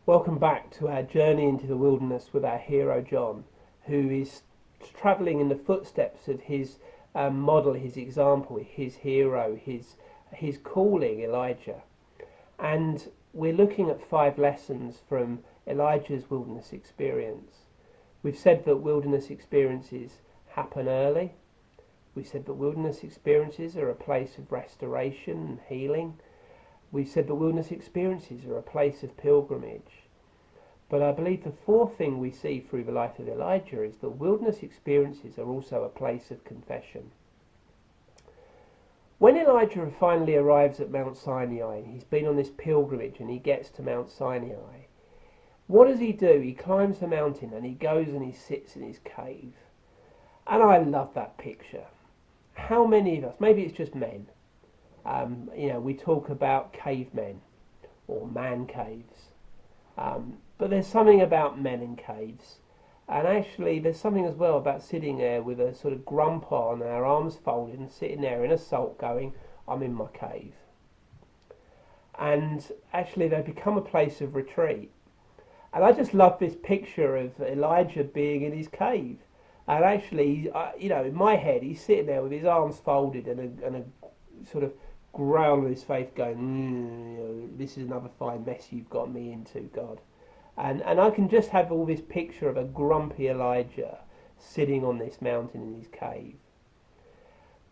Welcome back to our journey into the wilderness with our hero John, who is travelling in the footsteps of his model, his example, his hero, his calling, Elijah. And we're looking at 5 lessons from Elijah's wilderness experience. We've said that wilderness experiences happen early. We've said that wilderness experiences are a place of restoration and healing. We've said that wilderness experiences are a place of pilgrimage. But I believe the 4th thing we see through the life of Elijah is that wilderness experiences are also a place of confession. When Elijah finally arrives at Mount Sinai, and he's been on this pilgrimage and he gets to Mount Sinai, what does he do? He climbs the mountain and he goes and he sits in his cave. And I love that picture. How many of us, maybe it's just men, we talk about cavemen or man caves. But there's something about men in caves. And actually there's something as well about sitting there with a sort of grump on, our arms folded, and sitting there in a sulk going, I'm in my cave. And actually they become a place of retreat. And I just love this picture of Elijah being in his cave. And actually, in my head, he's sitting there with his arms folded and a sort of growl on his face going, this is another fine mess you've got me into, God. And I can just have all this picture of a grumpy Elijah sitting on this mountain in his cave.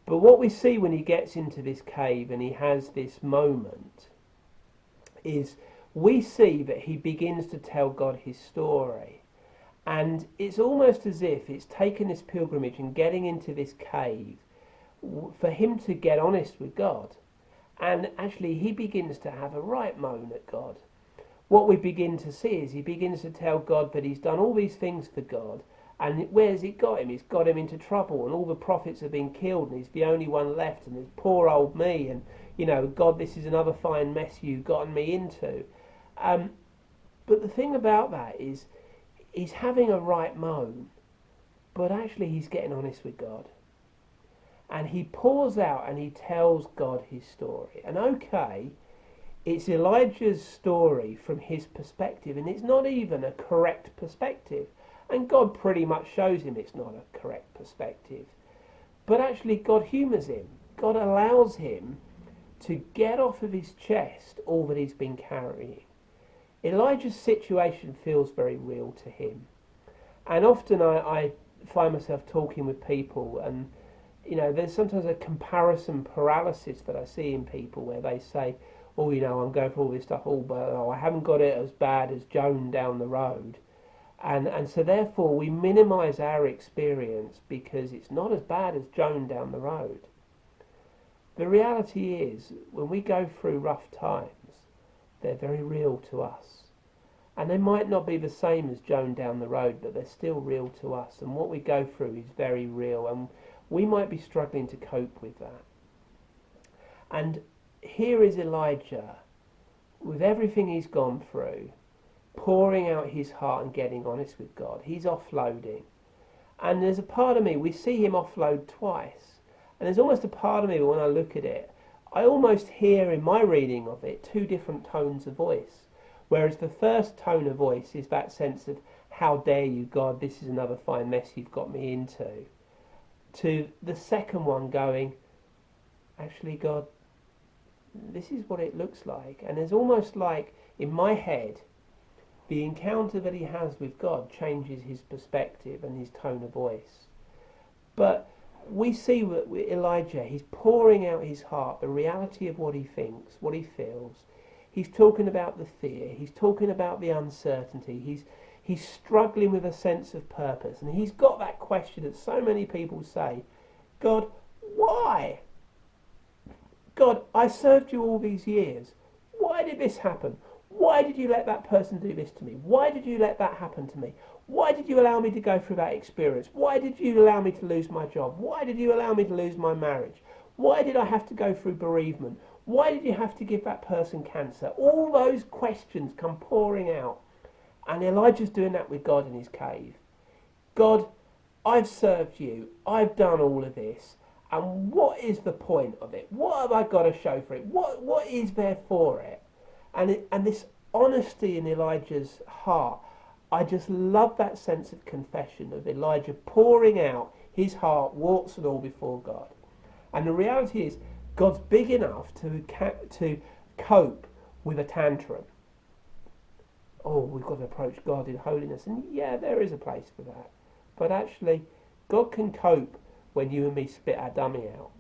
But what we see when he gets into this cave and he has this moment is we see that he begins to tell God his story. And it's almost as if it's taken this pilgrimage and getting into this cave for him to get honest with God. And actually he begins to have a right moan at God. What we begin to see is he begins to tell God that he's done all these things for God, and where's it got him? It's got him into trouble, and all the prophets have been killed, and he's the only one left, and there's poor old me, and God, this is another fine mess you've gotten me into. But the thing about that is he's having a right moan, but actually he's getting honest with God. And he pours out and he tells God his story. And okay, it's Elijah's story from his perspective, and it's not even a correct perspective. And God pretty much shows him it's not a correct perspective. But actually God humours him. God allows him to get off of his chest all that he's been carrying. Elijah's situation feels very real to him. And often I find myself talking with people, and there's sometimes a comparison paralysis that I see in people where they say, I'm going for all this stuff, but I haven't got it as bad as Joan down the road. And so therefore we minimise our experience because it's not as bad as Joan down the road. The reality is, when we go through rough times, they're very real to us. And they might not be the same as Joan down the road, but they're still real to us. And what we go through is very real, and we might be struggling to cope with that. And here is Elijah, with everything he's gone through, pouring out his heart and getting honest with God. He's offloading. And there's a part of me, we see him offload twice. And there's almost a part of me, when I look at it, I almost hear in my reading of it 2 different tones of voice. Whereas the first tone of voice is that sense of, how dare you, God, this is another fine mess you've got me into. To the second one going, actually, God, this is what it looks like. And there's almost like, in my head, the encounter that he has with God changes his perspective and his tone of voice. But we see with Elijah, he's pouring out his heart, the reality of what he thinks, what he feels. He's talking about the fear, he's talking about the uncertainty, he's struggling with a sense of purpose. And he's got that question that so many people say, God, why? God, I served you all these years. Why did this happen? Why did you let that person do this to me? Why did you let that happen to me? Why did you allow me to go through that experience? Why did you allow me to lose my job? Why did you allow me to lose my marriage? Why did I have to go through bereavement? Why did you have to give that person cancer? All those questions come pouring out. And Elijah's doing that with God in his cave. God, I've served you. I've done all of this. And what is the point of it? What have I got to show for it? What is there for it? And this honesty in Elijah's heart. I just love that sense of confession of Elijah pouring out his heart, warts and all, before God. And the reality is, God's big enough to cope with a tantrum. Oh, we've got to approach God in holiness. And yeah, there is a place for that. But actually, God can cope when you and me spit our dummy out.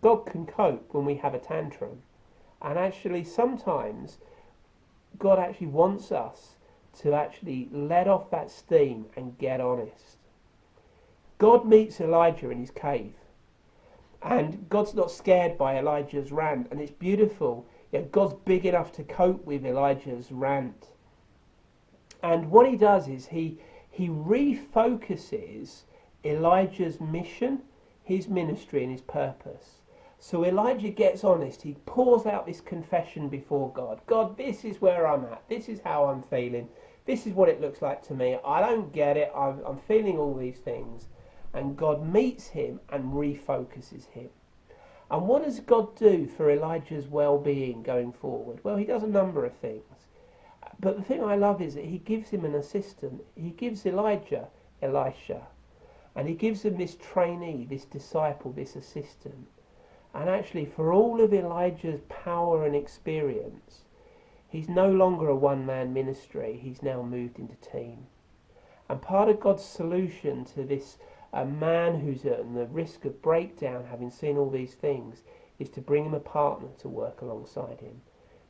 God can cope when we have a tantrum. And actually, sometimes God actually wants us to actually let off that steam and get honest. God meets Elijah in his cave. And God's not scared by Elijah's rant. And it's beautiful. You know, God's big enough to cope with Elijah's rant. And what he does is he refocuses Elijah's mission, his ministry and his purpose. So Elijah gets honest. He pours out this confession before God. God, this is where I'm at. This is how I'm feeling. This is what it looks like to me. I don't get it. I'm feeling all these things. And God meets him and refocuses him. And what does God do for Elijah's well-being going forward? Well, he does a number of things. But the thing I love is that he gives him an assistant. He gives Elijah Elisha. And he gives him this trainee, this disciple, this assistant. And actually, for all of Elijah's power and experience, he's no longer a one-man ministry. He's now moved into team. And part of God's solution to this man who's at the risk of breakdown, having seen all these things, is to bring him a partner to work alongside him.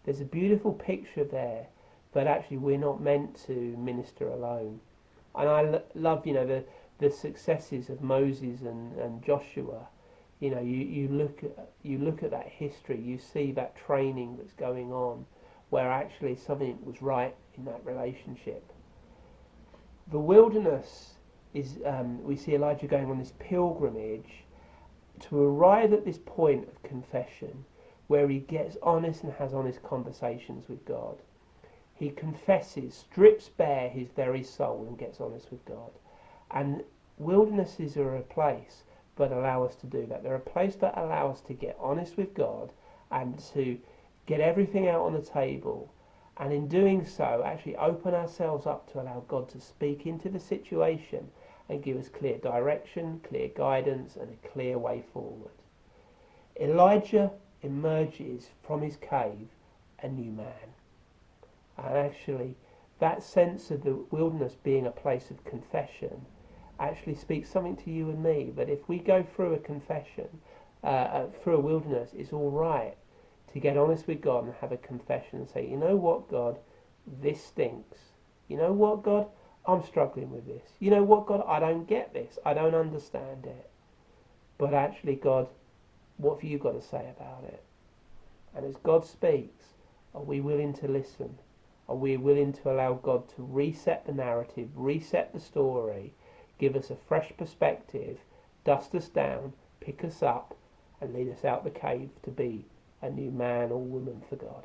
There's a beautiful picture there, but actually we're not meant to minister alone. And I love, the successes of Moses and Joshua. You know, you look at that history, you see that training that's going on, where actually something was right in that relationship. The wilderness is, we see Elijah going on this pilgrimage to arrive at this point of confession, where he gets honest and has honest conversations with God. He confesses, strips bare his very soul and gets honest with God. And wildernesses are a place that allow us to do that. They're a place that allow us to get honest with God and to get everything out on the table. And in doing so, actually open ourselves up to allow God to speak into the situation and give us clear direction, clear guidance, and a clear way forward. Elijah emerges from his cave a new man. And actually, that sense of the wilderness being a place of confession actually speaks something to you and me, that if we go through a confession, through a wilderness, it's all right to get honest with God and have a confession and say, you know what, God, this stinks. You know what, God, I'm struggling with this. You know what, God, I don't get this. I don't understand it. But actually, God, what have you got to say about it? And as God speaks, are we willing to listen? Are we willing to allow God to reset the narrative, reset the story, give us a fresh perspective, dust us down, pick us up, and lead us out the cave to be a new man or woman for God?